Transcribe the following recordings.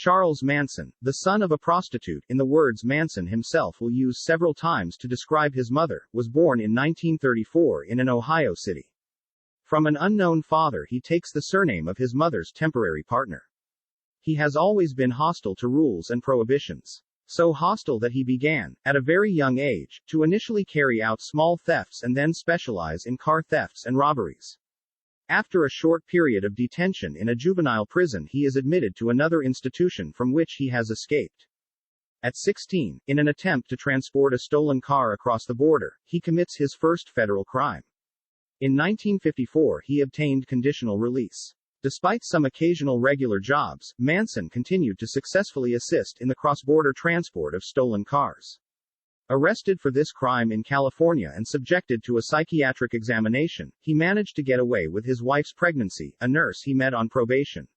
Charles Manson, the son of a prostitute, in the words Manson himself will use several times to describe his mother, was born in 1934 in an Ohio city. From an unknown father he takes the surname of his mother's temporary partner. He has always been hostile to rules and prohibitions. So hostile that he began, at a very young age, to initially carry out small thefts and then specialize in car thefts and robberies. After a short period of detention in a juvenile prison, he is admitted to another institution from which he has escaped. At 16, in an attempt to transport a stolen car across the border, he commits his first federal crime. In 1954 he obtained conditional release. Despite some occasional regular jobs, Manson continued to successfully assist in the cross-border transport of stolen cars. Arrested for this crime in California and subjected to a psychiatric examination, he managed to get away with his wife's pregnancy, a nurse he met on probation.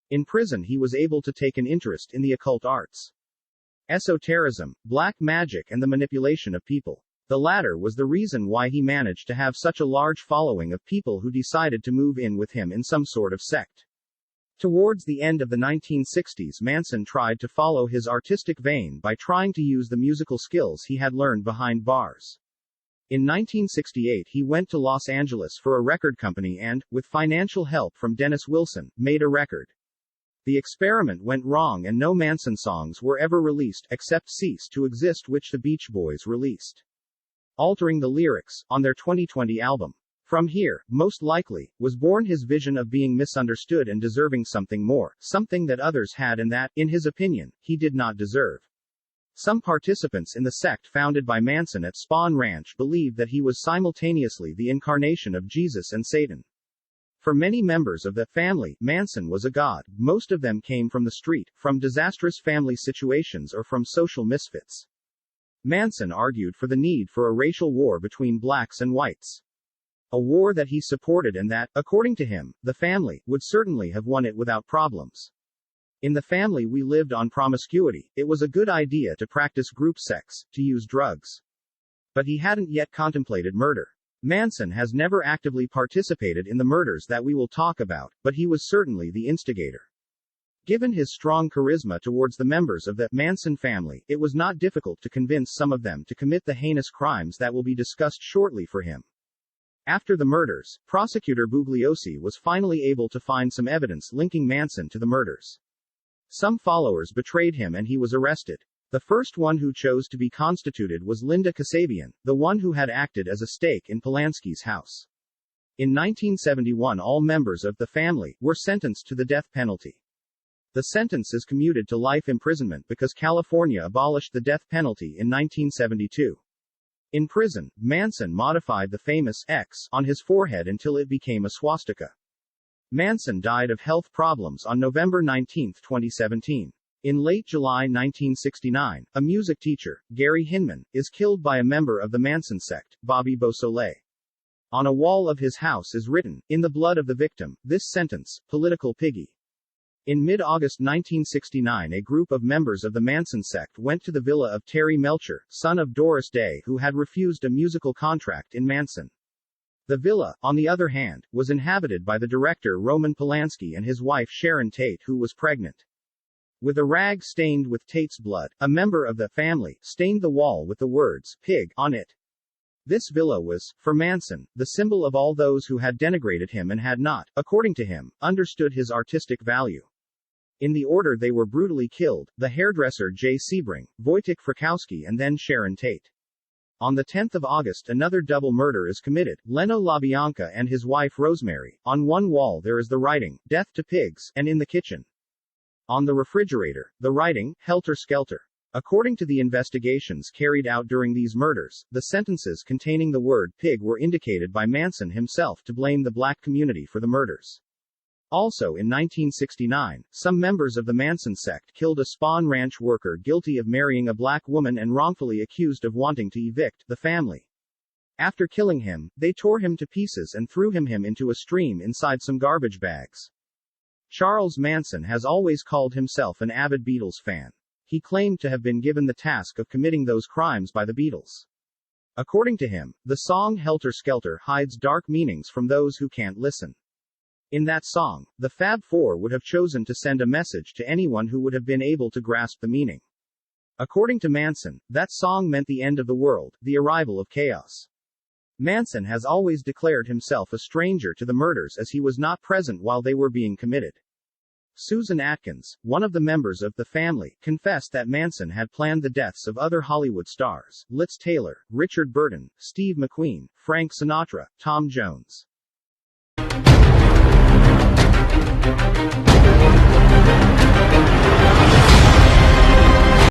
In prison he was able to take an interest in the occult arts, esotericism, black magic and the manipulation of people. The latter was the reason why he managed to have such a large following of people who decided to move in with him in some sort of sect. Towards the end of the 1960s, Manson tried to follow his artistic vein by trying to use the musical skills he had learned behind bars. In 1968 he went to Los Angeles for a record company and, with financial help from Dennis Wilson, made a record. The experiment went wrong and no Manson songs were ever released, except Cease to Exist, which the Beach Boys released, altering the lyrics, on their 2020 album. From here, most likely, was born his vision of being misunderstood and deserving something more, something that others had and that, in his opinion, he did not deserve. Some participants in the sect founded by Manson at Spawn Ranch believed that he was simultaneously the incarnation of Jesus and Satan. For many members of the family, Manson was a god. Most of them came from the street, from disastrous family situations or from social misfits. Manson argued for the need for a racial war between blacks and whites. A war that he supported and that, according to him, the family would certainly have won it without problems. In the family we lived on promiscuity, it was a good idea to practice group sex, to use drugs. But he hadn't yet contemplated murder. Manson has never actively participated in the murders that we will talk about, but he was certainly the instigator. Given his strong charisma towards the members of the Manson family, it was not difficult to convince some of them to commit the heinous crimes that will be discussed shortly for him. After the murders, prosecutor Bugliosi was finally able to find some evidence linking Manson to the murders. Some followers betrayed him and he was arrested. The first one who chose to be constituted was Linda Kasabian, the one who had acted as a stake in Polanski's house. In 1971 all members of the family were sentenced to the death penalty. The sentence is commuted to life imprisonment because California abolished the death penalty in 1972. In prison, Manson modified the famous X on his forehead until it became a swastika. Manson died of health problems on November 19, 2017. In late July 1969, a music teacher, Gary Hinman, is killed by a member of the Manson sect, Bobby Beausoleil. On a wall of his house is written, "In the blood of the victim, this sentence, political piggy." In mid-August 1969 a group of members of the Manson sect went to the villa of Terry Melcher, son of Doris Day, who had refused a musical contract in Manson. The villa, on the other hand, was inhabited by the director Roman Polanski and his wife Sharon Tate, who was pregnant. With a rag stained with Tate's blood, a member of the family stained the wall with the words, "Pig," on it. This villa was, for Manson, the symbol of all those who had denigrated him and had not, according to him, understood his artistic value. In the order they were brutally killed, the hairdresser Jay Sebring, Wojtek Frykowski and then Sharon Tate. On the 10th of August another double murder is committed, Leno LaBianca and his wife Rosemary. On one wall there is the writing, "Death to Pigs," and in the kitchen, on the refrigerator, the writing, "Helter Skelter." According to the investigations carried out during these murders, the sentences containing the word pig were indicated by Manson himself to blame the black community for the murders. Also in 1969, some members of the Manson sect killed a Spawn Ranch worker guilty of marrying a black woman and wrongfully accused of wanting to evict the family. After killing him, they tore him to pieces and threw him into a stream inside some garbage bags. Charles Manson has always called himself an avid Beatles fan. He claimed to have been given the task of committing those crimes by the Beatles. According to him, the song Helter Skelter hides dark meanings from those who can't listen. In that song, the Fab Four would have chosen to send a message to anyone who would have been able to grasp the meaning. According to Manson, that song meant the end of the world, the arrival of chaos. Manson has always declared himself a stranger to the murders as he was not present while they were being committed. Susan Atkins, one of the members of the family, confessed that Manson had planned the deaths of other Hollywood stars: Liz Taylor, Richard Burton, Steve McQueen, Frank Sinatra, Tom Jones.